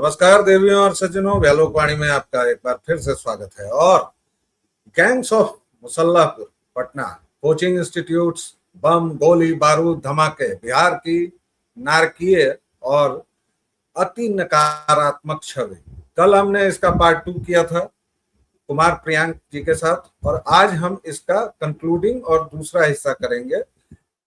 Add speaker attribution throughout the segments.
Speaker 1: नमस्कार देवियों और सज्जनों, व्यालोकवाणी में आपका एक बार फिर से स्वागत है। और gangs of Musallapur Patna, coaching institutes, bomb, गोली बारूद, धमाके, बिहार की नारकीय और अति नकारात्मक छवि। कल हमने इसका पार्ट 2 किया था कुमार प्रियांक जी के साथ, और आज हम इसका कंक्लूडिंग और दूसरा हिस्सा करेंगे।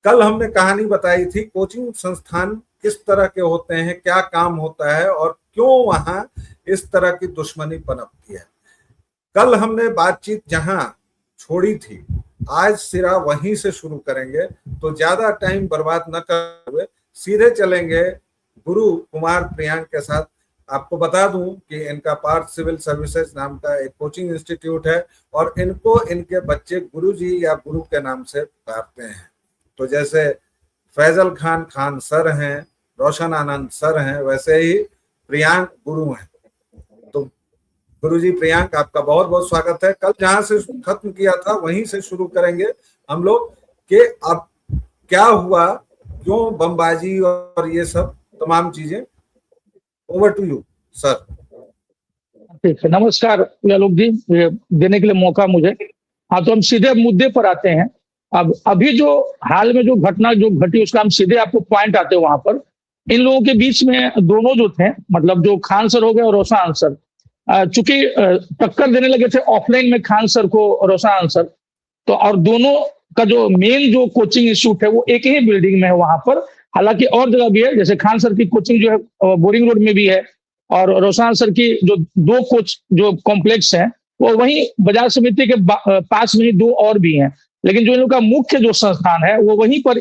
Speaker 1: कल हमने कहानी बताई थी कोचिंग संस्थान किस तरह के होते हैं, क्या काम होता है और क्यों वहां इस तरह की दुश्मनी पनपती है। कल हमने बातचीत जहां छोड़ी थी, आज सिरा वहीं से शुरू करेंगे। तो ज्यादा टाइम बर्बाद न करते हुए सीधे चलेंगे गुरु कुमार प्रियांक के साथ। आपको बता दूं कि इनका पार्थ सिविल सर्विसेज नाम का एक कोचिंग इंस्टीट्यूट है और इनको इनके बच्चे गुरु जी या गुरु के नाम से पुकारते हैं। तो जैसे फैजल खान सर हैं, रोशन आनंद सर हैं, वैसे ही प्रियांक गुरु हैं। तो गुरु जी प्रियांक, आपका बहुत बहुत स्वागत है। कल जहां से खत्म किया था वहीं से शुरू करेंगे हम लोग कि अब क्या हुआ, क्यों बमबाजी और ये सब तमाम चीजें। Over to you sir.
Speaker 2: ठीक है, नमस्कार आलोक जी, देने के लिए मौका मुझे। हाँ, तो हम सीधे मुद्दे पर आते हैं। अब अभी जो हाल में जो घटना जो घटी उसका हम सीधे आपको पॉइंट आते हैं वहां पर। इन लोगों के बीच में दोनों जो थे, मतलब जो खान सर हो गए और रोशन आंसर, चूंकि टक्कर देने लगे थे ऑफलाइन में खान सर को और रोशन आंसर, तो और दोनों का जो मेन जो कोचिंग इंस्टीट्यूट है वो एक ही बिल्डिंग में है वहां पर। हालांकि और जगह भी है, जैसे खान सर की कोचिंग जो है बोरिंग रोड में भी है, और रोशन सर की जो दो कोच जो कॉम्प्लेक्स है वो वहीं बाजार समिति के पास में ही दो और भी हैं। लेकिन जो इन लोग का मुख्य जो संस्थान है वो वहीं पर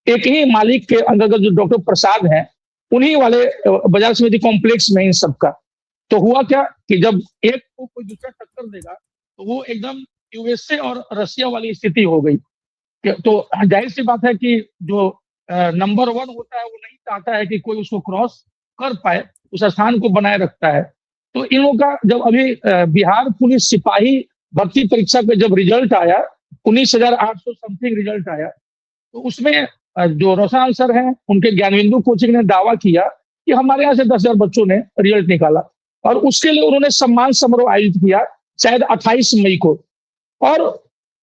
Speaker 2: एक ही मालिक के अंतर्गत जो डॉक्टर प्रसाद हैं, उन्हीं वाले बाजार समिति कॉम्प्लेक्स में इन सबका। तो हुआ क्या कि जब एक को कोई दूसरा टक्कर देगा तो वो एकदम यूएसए और रशिया वाली स्थिति हो गई। तो जाहिर सी बात है कि जो नंबर 1 होता है वो नहीं चाहता है कि कोई उसको क्रॉस कर पाए, उस स्थान को बनाए रखता है। तो इन लोगों का जब अभी बिहार पुलिस सिपाही भर्ती परीक्षा का जब रिजल्ट आया, 19,800 समथिंग रिजल्ट आया, तो उसमें जो रोशन आंसर हैं उनके ज्ञानबिंदु कोचिंग ने दावा किया कि हमारे यहाँ से 10,000 बच्चों ने रिजल्ट निकाला, और उसके लिए उन्होंने सम्मान समारोह आयोजित किया शायद 28 मई को। और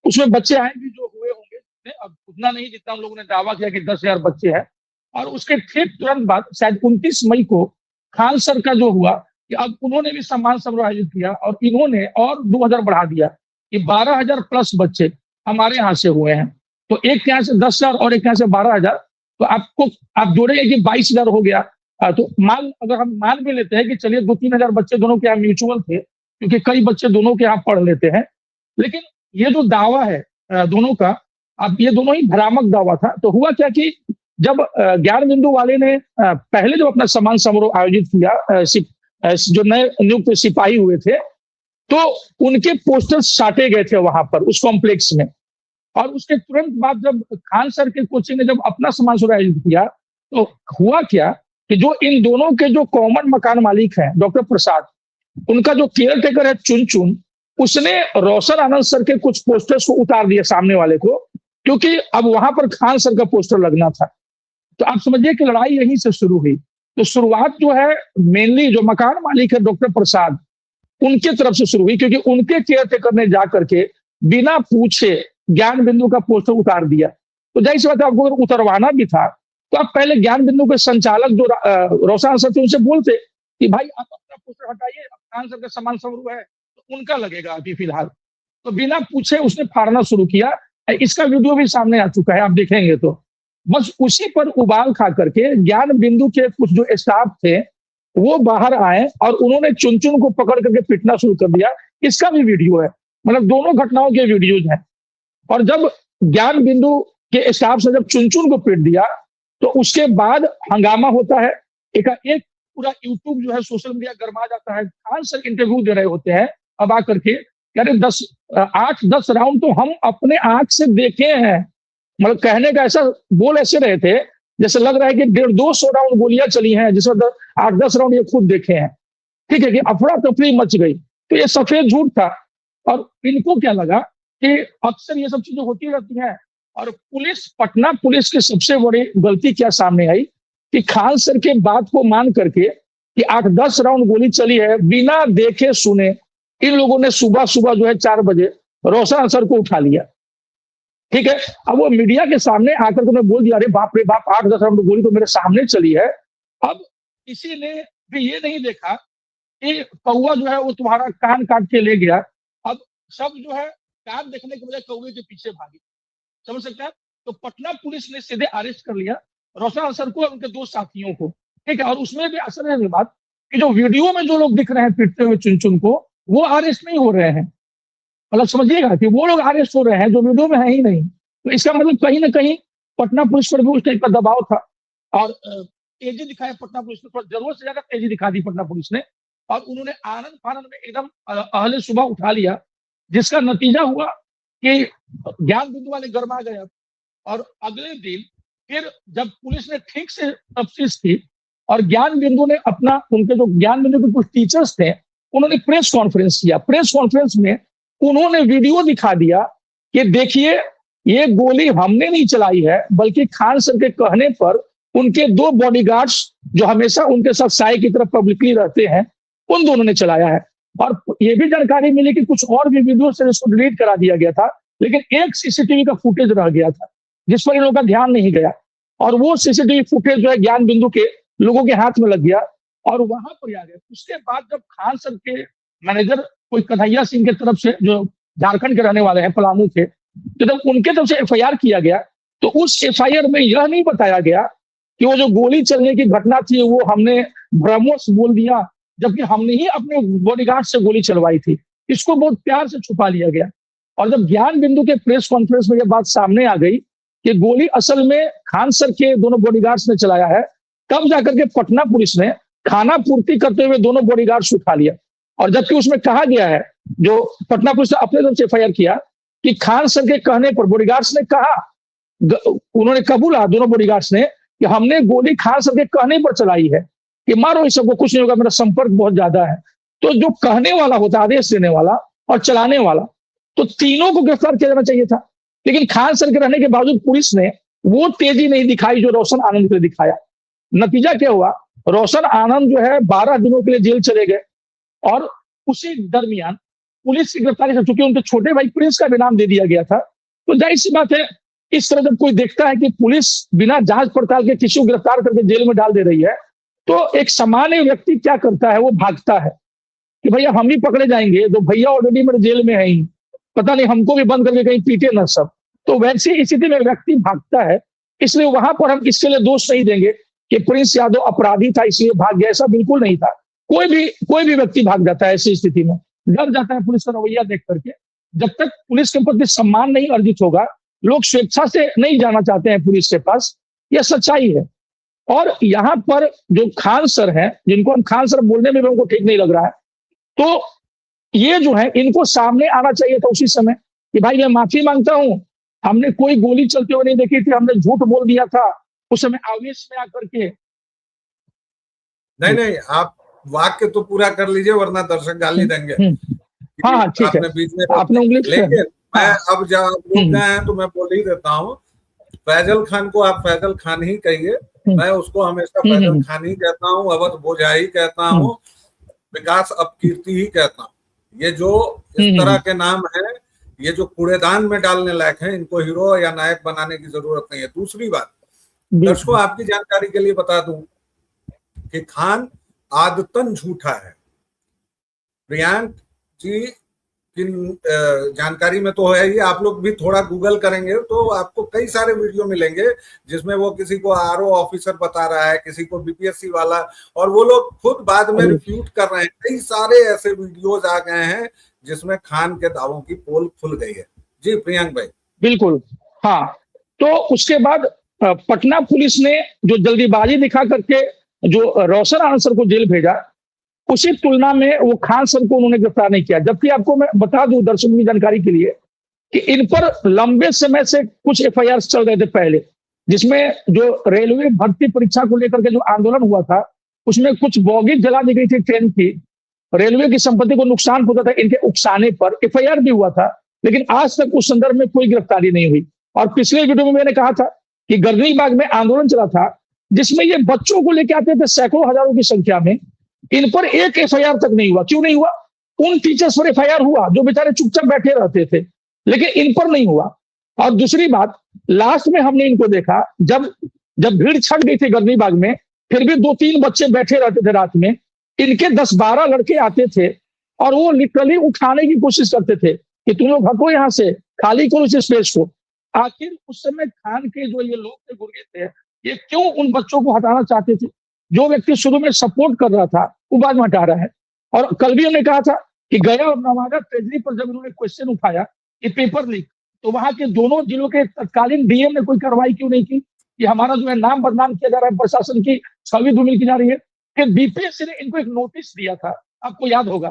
Speaker 2: उसमें बच्चे आए भी जो हुए होंगे, अब उतना नहीं जितना हम लोगों ने दावा किया कि 10,000 बच्चे हैं। और उसके ठीक तुरंत बाद शायद 29 मई को खान सर का जो हुआ कि अब उन्होंने भी सम्मान समारोह आयोजित किया, और इन्होंने और 2,000 बढ़ा दिया कि 12,000 प्लस बच्चे हमारे यहाँ से हुए हैं। तो एक के यहाँ से 10,000 और एक के यहाँ से 12,000, तो आपको आप जोड़ेंगे कि 22,000 हो गया। तो अगर हम मान भी लेते हैं कि चलिए 2-3 हजार बच्चे दोनों के यहाँ म्यूचुअल थे, क्योंकि कई बच्चे दोनों के यहाँ पढ़ लेते हैं, लेकिन ये जो दावा है दोनों का, अब ये दोनों ही भ्रामक दावा था। तो हुआ क्या कि जब ज्ञानबिंदु वाले ने पहले जो अपना सम्मान समारोह आयोजित किया, जो नए नियुक्त सिपाही हुए थे, तो उनके पोस्टर्स साटे गए थे वहां पर उस कॉम्प्लेक्स में। और उसके तुरंत बाद जब खान सर के कोचिंग ने जब अपना सम्मान समारोह आयोजित किया, तो हुआ क्या कि जो इन दोनों के जो कॉमन मकान मालिक हैं डॉक्टर प्रसाद, उनका जो केयर टेकर है चुन, उसने रोशन आनंद सर के कुछ पोस्टर्स को उतार दिया सामने वाले को, क्योंकि अब वहां पर खान सर का पोस्टर लगना था। तो आप समझिए कि लड़ाई यहीं से शुरू हुई। तो शुरुआत जो है मेनली जो मकान मालिक है डॉक्टर प्रसाद, उनके तरफ से शुरू हुई, क्योंकि उनके केयर टेकर ने जाकर के बिना पूछे ज्ञान बिंदु का पोस्टर उतार दिया। तो जाहिर सी बात है, आपको अगर उतरवाना भी था तो आप पहले ज्ञान बिंदु के संचालक जो रोशन सर थे उनसे बोलते कि भाई आप अपना पोस्टर हटाइए, खान सर का सम्मान समारोह है तो उनका लगेगा अभी फिलहाल। तो बिना पूछे उसने फाड़ना शुरू किया। इसका वीडियो भी सामने आ चुका है, आप देखेंगे तो। बस उसी पर उबाल खा करके ज्ञान बिंदु के कुछ जो स्टाफ थे वो बाहर आए और उन्होंने चुन को पकड़ करके पीटना शुरू कर दिया। इसका भी वीडियो है, मतलब दोनों घटनाओं के वीडियोज हैं। और जब ज्ञान बिंदु के स्टाफ से जब चुन को पीट दिया, तो उसके बाद हंगामा होता है। एक पूरा यूट्यूब जो है सोशल मीडिया गरमा जाता है। खान सर इंटरव्यू दे रहे होते हैं अब आकर के, यार 8-10 राउंड तो हम अपने आंख से देखे हैं। मतलब कहने का ऐसा बोल ऐसे रहे थे जैसे लग रहा है कि 150-200 राउंड गोलियां चली हैं, जिसमें 8-10 राउंड ये खुद देखे हैं। ठीक है कि अफरा तफरी मच गई। तो ये सफेद झूठ था। और इनको क्या लगा कि अक्सर ये सब चीजें होती रहती हैं। और पटना पुलिस की सबसे बड़ी गलती क्या सामने आई कि खान सर के बात को मान करके कि 8-10 राउंड गोली चली है, बिना देखे सुने इन लोगों ने सुबह सुबह जो है 4 बजे रोशन अंसर को उठा लिया। ठीक है, अब वो मीडिया के सामने आकर के बोल दिया, अरे बाप रे बाप, 8-10 राउंड गोली तो मेरे सामने चली है। अब किसी ने भी ये नहीं देखा कि कौवा जो है वो तुम्हारा कान काट के ले गया। अब सब जो है कान देखने के बजाय कौवे के पीछे भागे, समझ सकते हैं। तो पटना पुलिस ने सीधे अरेस्ट कर लिया रोशन अंसर को और उनके 2 साथियों को। ठीक है, और उसमें भी असल है बात कि जो वीडियो में जो लोग दिख रहे हैं पीटते हुए चुन चुन को, वो अरेस्ट नहीं हो रहे हैं। मतलब समझिएगा कि वो लोग अरेस्ट हो रहे हैं जो वीडियो में है ही नहीं। तो इसका मतलब कहीं ना कहीं पटना पुलिस पर भी उस टाइप का दबाव था और तेजी दिखाया पटना पुलिस ने, जरूरत से ज्यादा तेजी दिखा दी पटना पुलिस ने और उन्होंने आनंद फानंद में एकदम अहले सुबह उठा लिया, जिसका नतीजा हुआ कि ज्ञान बिंदु वाले गरमा गए। और अगले दिन फिर जब पुलिस ने ठीक से तफ्तीश की और ज्ञान बिंदु ने अपना, उनके जो ज्ञान बिंदु के कुछ टीचर्स थे, उन्होंने प्रेस कॉन्फ्रेंस किया। प्रेस कॉन्फ्रेंस में उन्होंने वीडियो दिखा दिया कि देखिए ये गोली हमने नहीं चलाई है, बल्कि खान सर के कहने पर उनके 2 बॉडीगार्ड्स जो हमेशा उनके साथ साई की तरफ पब्लिकली रहते हैं, उन दोनों ने चलाया है। और ये भी जानकारी मिली कि कुछ और भी वीडियो से इसको डिलीट करा दिया गया था, लेकिन एक सीसीटीवी का फुटेज रह गया था जिस पर इन लोगों का ध्यान नहीं गया और वो सीसीटीवी फुटेज जो है ज्ञान बिंदु के लोगों के हाथ में लग गया और वहां पर आ गया। उसके बाद जब खान सर के मैनेजर कोई कन्हैया सिंह की तरफ से, जो झारखंड के रहने वाले हैं पलामू के, तो जब उनके तरफ से एफआईआर किया गया तो उस एफआईआर में यह नहीं बताया गया कि वो जो गोली चलने की घटना थी वो हमने भ्रमवश बोल दिया, जबकि हमने ही अपने बॉडीगार्ड से गोली चलवाई थी। इसको बहुत प्यार से छुपा लिया गया। और जब ज्ञान बिंदु के प्रेस कॉन्फ्रेंस में यह बात सामने आ गई कि गोली असल में खान सर के दोनों बॉडीगार्ड्स ने चलाया है, तब जाकर के पटना पुलिस ने खाना पूर्ति करते हुए दोनों बॉडीगार्ड्स उठा लिया। और जबकि उसमें कहा गया है, जो पटना पुलिस ने अपने तरफ से एफआईआर किया, कि खान सर के कहने पर बॉडीगार्ड्स ने कहा, उन्होंने कबूला दोनों बॉडीगार्ड्स ने कि हमने गोली खान सर के कहने पर चलाई है कि मारो इस सबको, कुछ नहीं होगा, मेरा संपर्क बहुत ज्यादा है। तो जो कहने वाला होता है, आदेश देने वाला और चलाने वाला, तो तीनों को गिरफ्तार किया जाना चाहिए था। लेकिन खान सर के रहने के बावजूद पुलिस ने वो तेजी नहीं दिखाई जो रोशन आनंद को दिखाया। नतीजा क्या हुआ, रोशन आनंद जो है 12 दिनों के लिए जेल चले गए और उसी दरमियान पुलिस की गिरफ्तारी से, चूंकि उनके छोटे भाई प्रिंस का भी नाम दे दिया गया था, तो जाहिर सी बात है इस तरह जब कोई देखता है कि पुलिस बिना जांच पड़ताल के किसी को गिरफ्तार करके जेल में डाल दे रही है, तो एक सामान्य व्यक्ति क्या करता है, वो भागता है कि भैया हम ही पकड़े जाएंगे, तो भैया ऑलरेडी मेरे जेल में है ही, पता नहीं हमको भी बंद करके कहीं पीटे ना सब। तो वैसी स्थिति में व्यक्ति भागता है। इसलिए वहां पर हम इसके लिए दोष नहीं देंगे कि प्रिंस यादव अपराधी था इसलिए भाग गया, ऐसा बिल्कुल नहीं था। कोई भी व्यक्ति भाग जाता है ऐसी स्थिति में, डर जाता है पुलिस का रवैया देख करके। जब तक पुलिस के प्रति सम्मान नहीं अर्जित होगा, लोग स्वेच्छा से नहीं जाना चाहते हैं पुलिस के पास, यह सच्चाई है। और यहाँ पर जो खान सर हैं, जिनको हम खान सर बोलने में भी हमको ठीक नहीं लग रहा है, तो ये जो है इनको सामने आना चाहिए था उसी समय कि भाई मैं माफी मांगता हूं, हमने कोई गोली चलते हुए नहीं देखी थी, हमने झूठ बोल दिया था उस समय आवेश में आकर के।
Speaker 1: नहीं, आप वाक्य तो पूरा कर लीजिए वरना दर्शक गाली देंगे।
Speaker 2: हाँ ठीक है,
Speaker 1: बीच में
Speaker 2: आपने उंगली,
Speaker 1: लेकिन मैं अब जब बोल गए हैं तो मैं बोल ही देता हूँ, फैजल खान को आप फैजल खान ही कहिए, मैं उसको हमेशा फैजल खान ही कहता हूँ, अवध बोझा ही कहता हूँ, विकास अपकीर्ति ही कहता हूँ। ये जो इस तरह के नाम है, ये जो कूड़ेदान में डालने लायक है, इनको हीरो या नायक बनाने की जरूरत नहीं है। दूसरी बात, दर्शकों आपकी जानकारी के लिए बता दूं कि खान आदतन झूठा है। प्रियांक जी की जानकारी में तो है ही, आप लोग भी थोड़ा गूगल करेंगे तो आपको कई सारे वीडियो मिलेंगे जिसमें वो किसी को आरओ ऑफिसर बता रहा है, किसी को बीपीएससी वाला, और वो लोग खुद बाद में रिफ्यूट कर रहे हैं। कई सारे ऐसे वीडियोज आ गए हैं जिसमें खान के दावों की पोल खुल गई है। जी प्रियांक भाई।
Speaker 2: बिल्कुल, हाँ। तो उसके बाद पटना पुलिस ने जो जल्दीबाजी दिखा करके जो रोशन आनंद सर को जेल भेजा, उसी तुलना में वो खान सर को उन्होंने गिरफ्तार नहीं किया। जबकि आपको मैं बता दूं दर्शकों की जानकारी के लिए कि इन पर लंबे समय से कुछ एफआईआर चल रहे थे पहले, जिसमें जो रेलवे भर्ती परीक्षा को लेकर के जो आंदोलन हुआ था, उसमें कुछ बोगी जला दी गई थी ट्रेन की, रेलवे की संपत्ति को नुकसान पहुंचा था, इनके उकसाने पर एफआईआर भी हुआ था, लेकिन आज तक उस संदर्भ में कोई गिरफ्तारी नहीं हुई। और पिछले वीडियो में मैंने कहा था कि गर्दनीबाग में आंदोलन चला था, जिसमें ये बच्चों को लेकर आते थे सैकड़ों हजारों की संख्या में, इन पर एक एफआईआर तक नहीं हुआ। क्यों नहीं हुआ? उन टीचर्स पर एफआईआर हुआ जो बेचारे चुपचाप बैठे रहते थे, लेकिन इन पर नहीं हुआ। और दूसरी बात, लास्ट में हमने इनको देखा जब जब भीड़ छट गई थी गर्मी बाग में, फिर भी 2-3 बच्चे बैठे रहते थे रात में, इनके 10-12 लड़के आते थे और वो लिटरली उठाने की कोशिश करते थे कि तुम लोग हटो यहाँ से, खाली करो इस स्पेस को। आखिर उस समय खान के जो ये लोग थे, गुर्गे थे, ये क्यों उन बच्चों को हटाना चाहते थे? जो व्यक्ति शुरू में सपोर्ट कर रहा था वो बाद में हटा रहा है। और कल भी हमने कहा था कि गया और नवादा ट्रेजरी पर जब उन्होंने क्वेश्चन उठाया कि पेपर लीक, तो वहां के दोनों जिलों के तत्कालीन डीएम ने कोई कार्रवाई क्यों नहीं की कि हमारा जो है नाम बदनाम किया जा रहा है, प्रशासन की छवि धूमिल की जा रही है। फिर बीपीएससी ने इनको एक नोटिस दिया था, आपको याद होगा,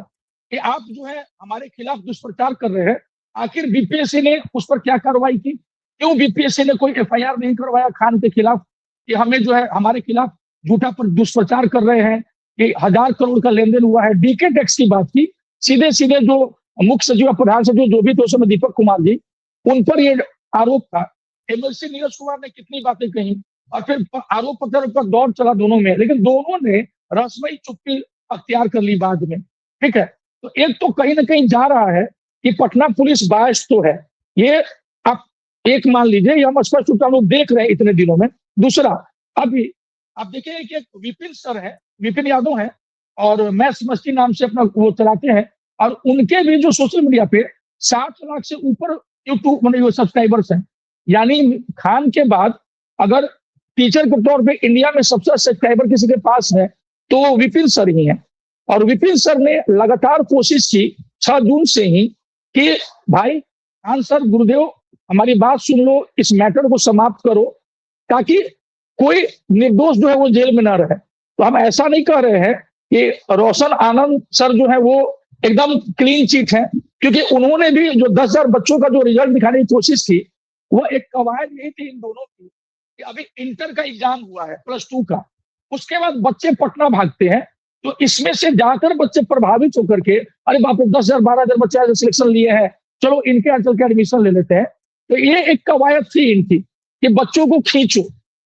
Speaker 2: कि आप जो है हमारे खिलाफ दुष्प्रचार कर रहे हैं। आखिर बीपीएससी ने उस पर क्या कार्रवाई की? क्यों बीपीएससी ने कोई एफआईआर नहीं करवाया खान के खिलाफ कि हमें जो है हमारे खिलाफ झूठा पर दुष्प्रचार कर रहे हैं कि 1000 करोड़ का लेन देन हुआ है? डीके टैक्स की बात की, सीधे सीधे जो मुख्य सचिव और प्रधान सचिव जो भी थे उसमें दीपक कुमार जी, उन पर ये आरोप था। एमएलसी नीरज कुमार ने कितनी बातें कही और फिर आरोप पत्र पर दौर चला दोनों में, लेकिन दोनों ने रस्मई चुप्पी अख्तियार कर ली बाद में। ठीक है, तो एक तो कहीं ना कहीं जा रहा है कि पटना पुलिस बायस तो है, ये आप एक मान लीजिए, ये हम स्पष्ट रूप से हम लोग देख रहे हैं इतने दिनों में। दूसरा, अभी आप देखिए कि एक विपिन सर है, विपिन यादव है, और मैथ्स मस्ती नाम से अपना वो चलाते हैं, और उनके भी जो सोशल मीडिया पे 60 लाख से ऊपर यूट्यूब मतलब सब्सक्राइबर्स हैं। यानी खान के बाद अगर टीचर के तौर पे इंडिया में सबसे सब्सक्राइबर किसी के पास है तो वो विपिन सर ही हैं। और विपिन सर ने लगातार कोशिश की 6 जून से ही कि भाई खान सर, गुरुदेव, हमारी बात सुन लो, इस मैटर को समाप्त करो, ताकि कोई निर्दोष जो है वो जेल में ना रहे। तो हम ऐसा नहीं कह रहे हैं कि रोशन आनंद सर जो है वो एकदम क्लीन चिट है, क्योंकि उन्होंने भी जो 10,000 बच्चों का जो रिजल्ट दिखाने की कोशिश की, वो एक कवायद यही थी इन दोनों की कि अभी इंटर का एग्जाम हुआ है, +2 का, उसके बाद बच्चे पटना भागते हैं, तो इसमें से जाकर बच्चे प्रभावित होकर के, अरे बाप रे, 10,000 12,000 बच्चे सिलेक्शन लिए हैं, चलो इनके यहाँ चल के एडमिशन ले लेते हैं। तो ये एक कवायद थी इनकी कि बच्चों को खींचो,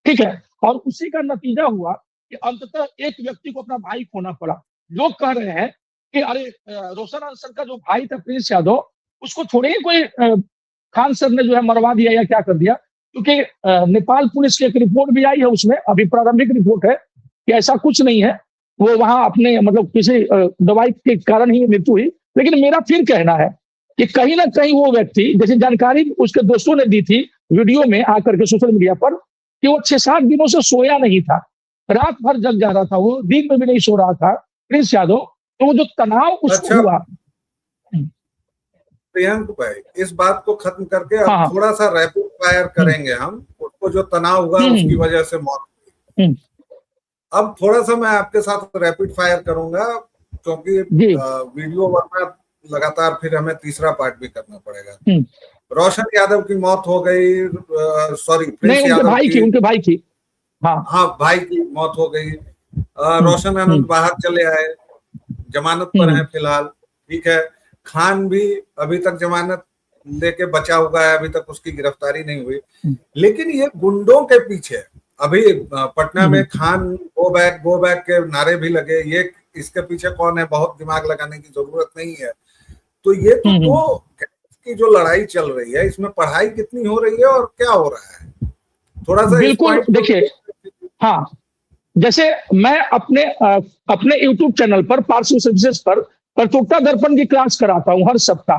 Speaker 2: ठीक है। और उसी का नतीजा हुआ कि अंततः एक व्यक्ति को अपना भाई खोना पड़ा। लोग कह रहे हैं कि अरे रोशन आंसर का जो भाई था प्रिंस यादव, उसको थोड़े ही कोई खान सर ने जो है मरवा दिया या क्या कर दिया, क्योंकि नेपाल पुलिस की एक रिपोर्ट भी आई है, उसमें अभी प्रारंभिक रिपोर्ट है कि ऐसा कुछ नहीं है, वो वहां अपने मतलब किसी दवाई के कारण ही मृत्यु हुई। लेकिन मेरा फिर कहना है कि कहीं ना कहीं वो व्यक्ति, जैसे जानकारी उसके दोस्तों ने दी थी वीडियो में आकर के सोशल मीडिया पर, कि वो 6-7 दिनों से सोया नहीं था, रात भर जग जा रहा था, वो दिन में भी नहीं सो रहा था प्रिंस यादव। तो वो जो तनाव उसको हुआ।
Speaker 1: प्रियंक भाई, इस बात को खत्म करके अब
Speaker 2: हाँ,
Speaker 1: थोड़ा सा रैपिड फायर करेंगे हम। उसको जो तनाव हुआ उसकी वजह से मौत हुई। अब थोड़ा सा मैं आपके साथ रैपिड फायर करूंगा, क्योंकि वीडियो वरना लगातार फिर हमें तीसरा पार्ट भी करना पड़ेगा। रोशन यादव की मौत हो गई, सॉरी प्रिंस यादव की,
Speaker 2: उनके भाई की,
Speaker 1: हाँ भाई की मौत हो गई। रोशन आनंद बाहर चले आए, जमानत पर हैं फिलहाल, ठीक है। खान भी अभी तक जमानत लेके बचा हुआ है, अभी तक उसकी गिरफ्तारी नहीं हुई। लेकिन ये गुंडों के पीछे अभी पटना में खान गो बैक के नारे भी लगे। ये इसके पीछे कौन है, बहुत दिमाग लगाने की जरूरत नहीं है। तो ये तो की जो लड़ाई चल रही है, इसमें पढ़ाई कितनी हो रही है और क्या हो रहा है, थोड़ा सा
Speaker 2: बिल्कुल देखिए। हाँ, जैसे मैं अपने YouTube चैनल पर पार्सल सर्विसेज पर प्रचोक्ता दर्पण की क्लास कराता हूँ हर सप्ताह।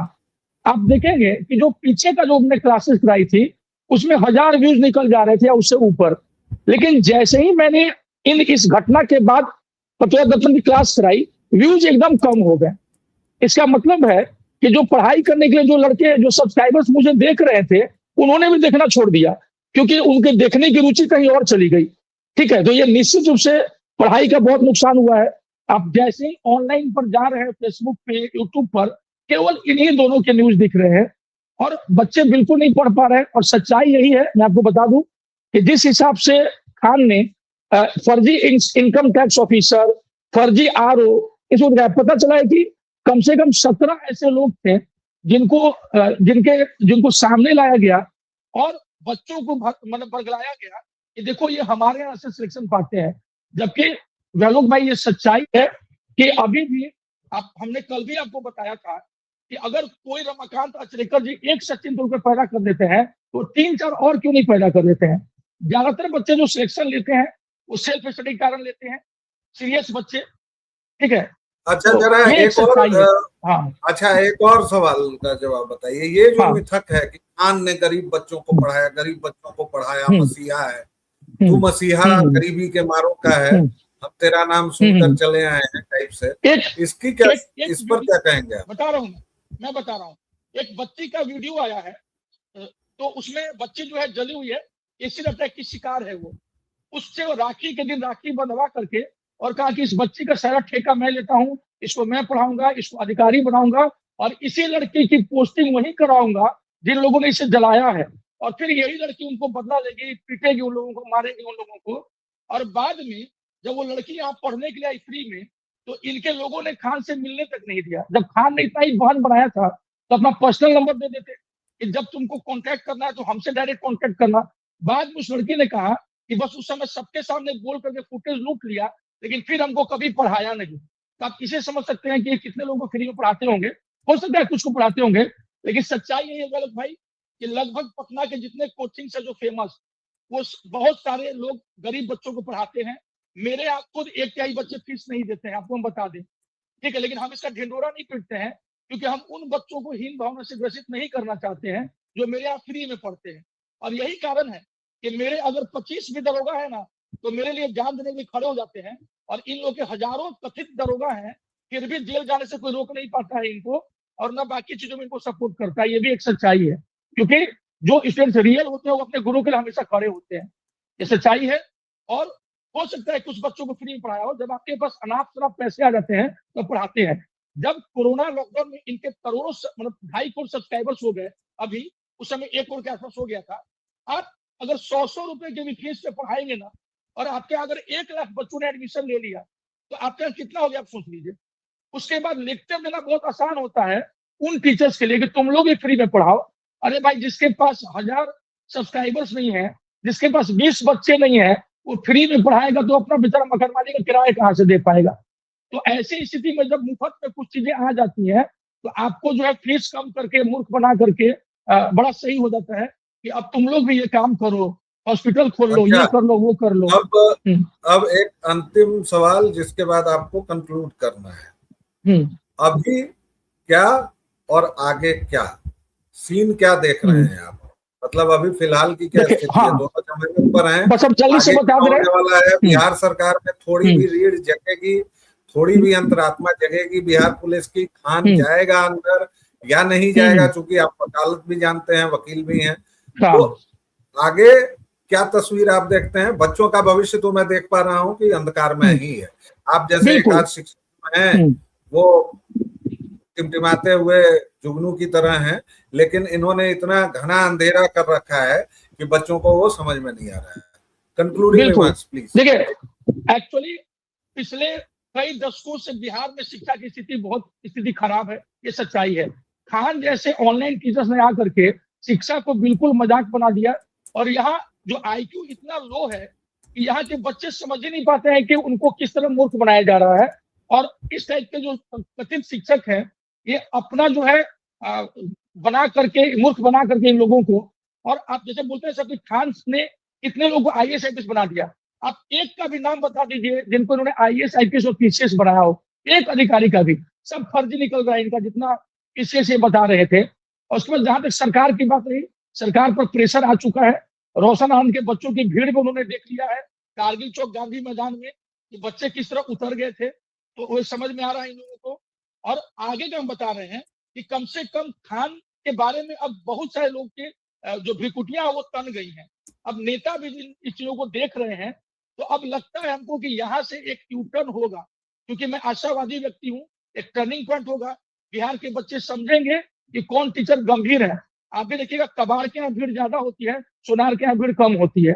Speaker 2: आप देखेंगे कि जो पीछे का जो हमने क्लासेस कराई थी उसमें 1000 व्यूज निकल जा रहे थे या उससे ऊपर। लेकिन जैसे ही मैंने इस घटना के बाद प्रचोक्ता दर्पण की क्लास कराई, व्यूज एकदम कम हो गए। इसका मतलब है कि जो पढ़ाई करने के लिए जो लड़के, जो सब्सक्राइबर्स मुझे देख रहे थे, उन्होंने भी देखना छोड़ दिया, क्योंकि उनके देखने की रुचि कहीं और चली गई। ठीक है, तो ये निश्चित रूप से पढ़ाई का बहुत नुकसान हुआ है। आप जैसे ही ऑनलाइन पर जा रहे हैं, फेसबुक पे, यूट्यूब पर, केवल इन्हीं दोनों के न्यूज दिख रहे हैं और बच्चे बिल्कुल नहीं पढ़ पा रहे हैं। और सच्चाई यही है, मैं आपको बता दूं कि जिस हिसाब से खान ने फर्जी इनकम टैक्स ऑफिसर, फर्जी आरओ, इसको पता चला है कि कम से कम 17 ऐसे लोग थे जिनको सामने लाया गया और बच्चों को मतलब बरगलाया गया कि देखो ये हमारे यहाँ से सिलेक्शन पाते हैं। जबकि वैलोक भाई, ये सच्चाई है कि अभी भी आप, हमने कल भी आपको बताया था कि अगर कोई रमाकांत अचरेकर जी एक सचिन तेंदुलकर पैदा कर देते हैं तो 3-4 और क्यों नहीं पैदा कर देते हैं। ज्यादातर बच्चे जो सिलेक्शन लेते हैं वो सेल्फ स्टडी के कारण लेते हैं, सीरियस बच्चे, ठीक है।
Speaker 1: अच्छा,
Speaker 2: तो
Speaker 1: जरा
Speaker 2: ये एक
Speaker 1: एक और
Speaker 2: सच्चाई है। हाँ
Speaker 1: अच्छा, एक और सवाल का जवाब बताइए। ये जो
Speaker 2: हाँ।
Speaker 1: मिथक है कि खान ने गरीब बच्चों को पढ़ाया, गरीब बच्चों को पढ़ाया,
Speaker 2: हम्म
Speaker 1: मसीहा है, तू
Speaker 2: हम्म
Speaker 1: मसीहा
Speaker 2: हम्म
Speaker 1: गरीबी के मारों का है,
Speaker 2: हम्म
Speaker 1: हम तेरा नाम
Speaker 2: हम्म
Speaker 1: सुनकर
Speaker 2: हम्म।
Speaker 1: चले आए हैं टाइप से,
Speaker 2: एक
Speaker 1: इसकी क्या,
Speaker 2: एक
Speaker 1: इस पर क्या कहेंगे आप?
Speaker 2: बता रहा हूँ मैं बता रहा हूँ। एक बच्ची का वीडियो आया है, तो उसमें बच्ची जो है जली हुई है, एसिड अटैक की शिकार है वो। उससे वो राखी के दिन राखी बंधवा करके और कहा कि इस बच्ची का सारा ठेका मैं लेता हूं, इसको मैं पढ़ाऊंगा, इसको अधिकारी बनाऊंगा और इसी लड़की की पोस्टिंग वहीं कराऊंगा जिन लोगों ने इसे जलाया है। और फिर यही लड़की उनको बदला लेगी, पीटेगी उन लोगों को, मारेगी उन लोगों को। और बाद में जब वो लड़की यहाँ पढ़ने के लिए आई फ्री में, तो इनके लोगों ने खान से मिलने तक नहीं दिया। जब खान ने इतना ही बहन बनाया था तो अपना पर्सनल नंबर दे देते कि जब तुमको कांटेक्ट करना है तो हमसे डायरेक्ट कांटेक्ट करना। बाद में उस लड़की ने कहा कि बस उस समय सबके सामने बोल करके फुटेज लूट लिया, लेकिन फिर हमको कभी पढ़ाया नहीं। तो आप इसे समझ सकते हैं कि कितने लोगों को फ्री में पढ़ाते होंगे। हो सकता है कुछ को पढ़ाते होंगे, लेकिन सच्चाई यही है गलत भाई कि लगभग पटना के जितने कोचिंग है जो फेमस, वो बहुत सारे लोग गरीब बच्चों को पढ़ाते हैं। मेरे आप खुद एक तिहाई बच्चे फीस नहीं देते हैं, आपको हम बता दें, ठीक है। लेकिन हम इसका ढिंडोरा नहीं पीटते हैं क्योंकि हम उन बच्चों को हीन भावना से ग्रसित नहीं करना चाहते हैं जो मेरे यहाँ फ्री में पढ़ते हैं। और यही कारण है कि मेरे अगर 25 भी दरोगा है ना, तो मेरे लिए जान देने के लिए खड़े हो जाते हैं। और इन लोग के हजारों कथित दरोगा हैं, फिर भी जेल जाने से कोई रोक नहीं पाता है इनको, और ना बाकी चीजों में इनको सपोर्ट करता है। ये भी एक सच्चाई है, क्योंकि जो स्टूडेंट्स रियल होते हैं वो अपने गुरु के लिए हमेशा खड़े होते हैं। ये सच्चाई है। और हो सकता है कुछ बच्चों को फ्री में पढ़ाया हो, जब आपके पास अनाप शनाप पैसे आ जाते हैं तो पढ़ाते हैं। जब कोरोना लॉकडाउन में इनके करोड़ों मतलब 2.5 करोड़ सब्सक्राइबर्स हो गए, अभी उस समय 1 करोड़ के आसपास हो गया था। आप अगर 100 रुपए के भी फीस से पढ़ाएंगे ना, और आपके अगर 1 लाख बच्चों ने एडमिशन ले लिया, तो आपके यहाँ कितना हो गया आप सोच लीजिए। उसके बाद लेक्चर देना बहुत आसान होता है उन टीचर्स के लिए कि तुम लोग भी फ्री में पढ़ाओ। अरे भाई, जिसके पास 1000 सब्सक्राइबर्स नहीं है, जिसके पास 20 बच्चे नहीं है, वो फ्री में पढ़ाएगा तो अपना बेचारा मकान मालिक का किराया कहाँ से दे पाएगा। तो ऐसी स्थिति में जब मुफ्त में कुछ चीजें आ जाती हैं, तो आपको जो है फीस कम करके, मूर्ख बना करके बड़ा सही हो जाता है कि अब तुम लोग भी ये काम करो, हॉस्पिटल खोल लो,
Speaker 1: अच्छा,
Speaker 2: ये कर लो, वो कर लो।
Speaker 1: अब
Speaker 2: हम्म
Speaker 1: अब एक अंतिम सवाल जिसके बाद आपको कंक्लूड करना है।
Speaker 2: हम्म
Speaker 1: अभी क्या और आगे क्या सीन क्या देख रहे हैं आप? मतलब अभी फिलहाल की क्या
Speaker 2: देखिए,
Speaker 1: स्थिति है?
Speaker 2: हाँ,
Speaker 1: दोनों जमीनों पर हैं,
Speaker 2: बस अब जल्दी से
Speaker 1: आगे
Speaker 2: बता
Speaker 1: क्या
Speaker 2: दे रहे
Speaker 1: होने वाला है?
Speaker 2: हैं।
Speaker 1: बिहार सरकार में थोड़ी
Speaker 2: हम्म
Speaker 1: भी रीढ़ जगेगी, थोड़ी भी अंतरात्मा जगेगी बिहार पुलिस की? खान
Speaker 2: हम्म
Speaker 1: जाएगा अंदर या नहीं
Speaker 2: हम्म
Speaker 1: जाएगा? चूंकि आप वकालत भी जानते हैं, वकील भी हैं,
Speaker 2: हाँ,
Speaker 1: तो आगे क्या तस्वीर आप देखते हैं? बच्चों का भविष्य तो मैं देख पा रहा हूं कि अंधकार में ही है। आप जैसे एक
Speaker 2: बिल्कुल।
Speaker 1: आध शिक्षक हैं, वो टिमटिमाते हुए जुगनू की तरह हैं, लेकिन इन्होंने इतना घना अंधेरा कर रखा है कि बच्चों को वो समझ में नहीं आ रहा है। कंक्लूडिंग
Speaker 2: बिल्कुल,
Speaker 1: रिमार्क्स प्लीज।
Speaker 2: देखिए, एक्चुअली पिछले कई दशकों से बिहार में शिक्षा की स्थिति खराब है, ये सच्चाई है। खान जैसे ऑनलाइन टीचर्स ने आकर के शिक्षा को बिल्कुल मजाक बना दिया। और यहाँ जो आईक्यू इतना लो है कि यहाँ के बच्चे समझ ही नहीं पाते हैं कि उनको किस तरह मूर्ख बनाया जा रहा है। और इस टाइप के जो कथित शिक्षक हैं, ये अपना जो है बना करके, मूर्ख बना करके इन लोगों को। और आप जैसे बोलते हैं सब, खान ने कितने लोगों को आईएएस आईपीएस बना दिया। आप एक का भी नाम बता दीजिए जिनको उन्होंने आईएएस आईपीएस और पीसीएस बनाया हो, एक अधिकारी का भी। सब फर्जी निकल रहा है इनका, जितना पीसीएस ये बता रहे थे। और उसके बाद जहां तक सरकार की बात रही, सरकार पर प्रेशर आ चुका है। रोशन आनंद के बच्चों की भीड़ को उन्होंने देख लिया है कारगिल चौक गांधी मैदान में, कि बच्चे किस तरह उतर गए थे। तो वो समझ में आ रहा है इन लोगों को। और आगे जो हम बता रहे हैं कि कम से कम खान के बारे में अब बहुत सारे लोग के जो भ्रिकुटियां वो तन गई हैं। अब नेता भी इस चीजों को देख रहे हैं। तो अब लगता है हमको कि यहाँ से एक यू टर्न होगा, क्योंकि मैं आशावादी व्यक्ति हूँ। एक टर्निंग पॉइंट होगा, बिहार के बच्चे समझेंगे कि कौन टीचर गंभीर है। आप भी देखिएगा, कबाड़ के यहाँ भीड़ ज्यादा होती है, सोनार के यहाँ भीड़ कम होती है,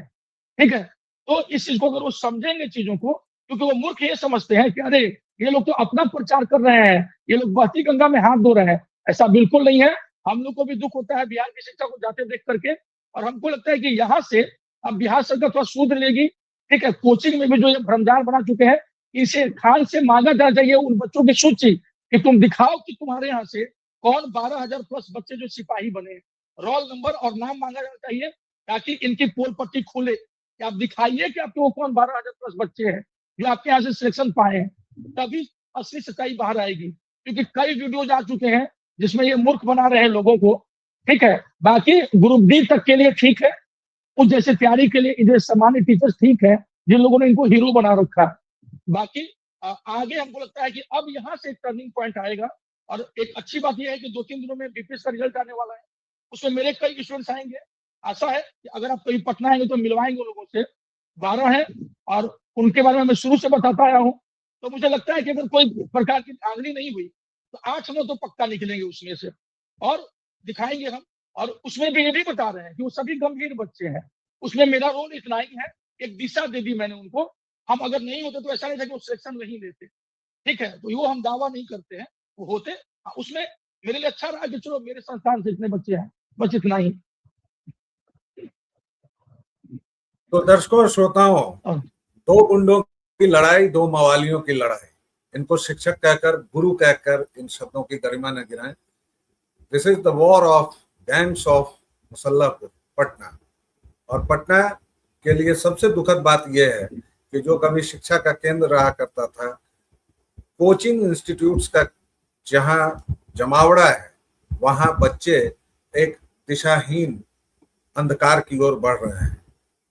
Speaker 2: ठीक है। तो इस चीज को अगर वो समझेंगे चीजों को, क्योंकि वो मूर्ख ये समझते हैं कि अरे ये लोग तो अपना प्रचार कर रहे हैं, ये लोग बहती गंगा में हाथ धो रहे हैं। ऐसा बिल्कुल नहीं है। हम लोग को भी दुख होता है बिहार की शिक्षा को जाते देख करके। और हमको लगता है कि यहाँ से अब बिहार सरकार थोड़ा सूद लेगी, ठीक है। कोचिंग में भी जो ये भ्रमजार बना चुके हैं, इसे खान से मांगा जाना चाहिए उन बच्चों की सूची कि तुम दिखाओ कि तुम्हारे यहाँ से कौन 12,000 प्लस बच्चे जो सिपाही बने, रोल नंबर और नाम मांगा जाना चाहिए, ताकि इनकी पोल पट्टी खुले कि आप दिखाइए कि आपके वो कौन 12,000 प्लस बच्चे हैं जो आपके यहाँ से सिलेक्शन पाए हैं, तभी असली सच्चाई बाहर आएगी। क्योंकि कई वीडियोज आ चुके हैं जिसमें ये मूर्ख बना रहे हैं लोगों को, ठीक है। बाकी ग्रुप डी तक के लिए ठीक है, उस जैसे तैयारी के लिए इधर सामान्य टीचर्स ठीक है जिन लोगों ने इनको हीरो बना रखा है। बाकी आगे हमको लगता है कि अब यहाँ से एक टर्निंग पॉइंट आएगा। और एक अच्छी बात यह है कि 2-3 दिनों में बीपीएस का रिजल्ट आने वाला है, उसमें मेरे कई स्टूडेंट्स आएंगे। आशा है कि अगर आप कहीं पटना आएंगे तो मिलवाएंगे उन लोगों से। 12 है और उनके बारे में मैं शुरू से बताता आया हूँ, तो मुझे लगता है कि अगर कोई प्रकार की आंगली नहीं हुई तो 8-9 तो पक्का निकलेंगे उसमें से, और दिखाएंगे हम। और उसमें भी ये भी बता रहे हैं कि वो सभी गंभीर बच्चे हैं, उसमें मेरा रोल इतना ही है, एक दिशा दे दी मैंने उनको। हम अगर नहीं होते तो ऐसा नहीं था कि वो सिलेक्शन नहीं लेते, ठीक है। तो वो हम दावा नहीं करते हैं, वो होते। उसमें मेरे लिए अच्छा रहा कि चलो मेरे संस्थान से इतने बच्चे हैं, बस इतना ही।
Speaker 1: तो दर्शकों और श्रोताओं,
Speaker 2: और
Speaker 1: दो गुंडों की लड़ाई, दो मवालियों की लड़ाई, इनको शिक्षक कहकर, गुरु कहकर इन शब्दों की गरिमा न गिराएं। This is the war of gangs of Musallapur, Patna. और पटना के लिए सबसे दुखद बात यह है कि जो कभी शिक्षा का केंद्र रहा करता था, कोचिंग इंस्टीट्यूट्स का जहां जमावड़ा है, वहां बच्चे एक दिशाहीन अंधकार की ओर बढ़ रहे हैं।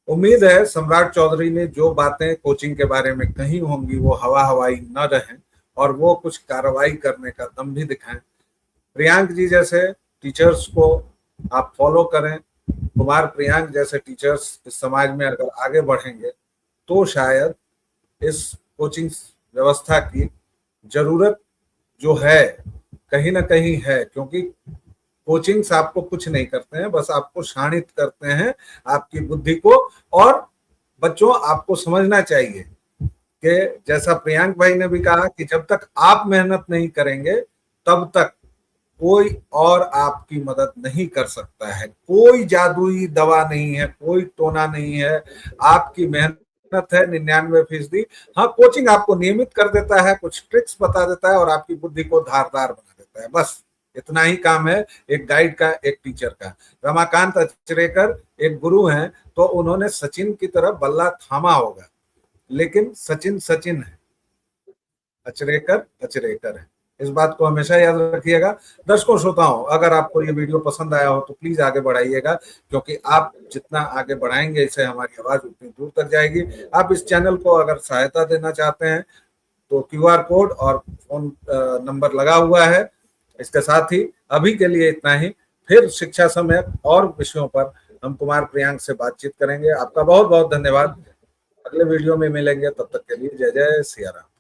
Speaker 1: उम्मीद है सम्राट चौधरी ने जो बातें कोचिंग के बारे में कही होंगी वो हवा हवाई न रहें और वो कुछ कार्रवाई करने का दम भी दिखाएं। प्रियांक जी जैसे टीचर्स को आप फॉलो करें। कुमार प्रियांक जैसे टीचर्स इस समाज में अगर आगे बढ़ेंगे तो शायद इस कोचिंग व्यवस्था की जरूरत जो है कहीं ना कहीं है, क्योंकि कोचिंग्स आपको कुछ नहीं करते हैं, बस आपको शाणित करते हैं आपकी बुद्धि को। और बच्चों, आपको समझना चाहिए कि जैसा प्रियांक भाई ने भी कहा कि जब तक आप मेहनत नहीं करेंगे तब तक कोई और आपकी मदद नहीं कर सकता है। कोई जादुई दवा नहीं है, कोई टोना नहीं है, आपकी मेहनत है 99%। हाँ, कोचिंग आपको नियमित कर देता है, कुछ ट्रिक्स बता देता है और आपकी बुद्धि को धारदार बना देता है, बस इतना ही काम है एक गाइड का, एक टीचर का। रमाकांत अचरेकर एक गुरु हैं, तो उन्होंने सचिन की तरह बल्ला थामा होगा, लेकिन सचिन सचिन है, अचरेकर अचरेकर है। इस बात को हमेशा याद रखिएगा। दर्शकों श्रोताओं, अगर आपको ये वीडियो पसंद आया हो तो प्लीज आगे बढ़ाइएगा, क्योंकि आप जितना आगे बढ़ाएंगे इससे हमारी आवाज उतनी दूर तक जाएगी। आप इस चैनल को अगर सहायता देना चाहते हैं तो QR कोड और फोन नंबर लगा हुआ है। इसके साथ ही अभी के लिए इतना ही। फिर शिक्षा समय और विषयों पर हम कुमार प्रियांक से बातचीत करेंगे। आपका बहुत बहुत धन्यवाद। अगले वीडियो में मिलेंगे, तब तक के लिए जय जय सिया राम।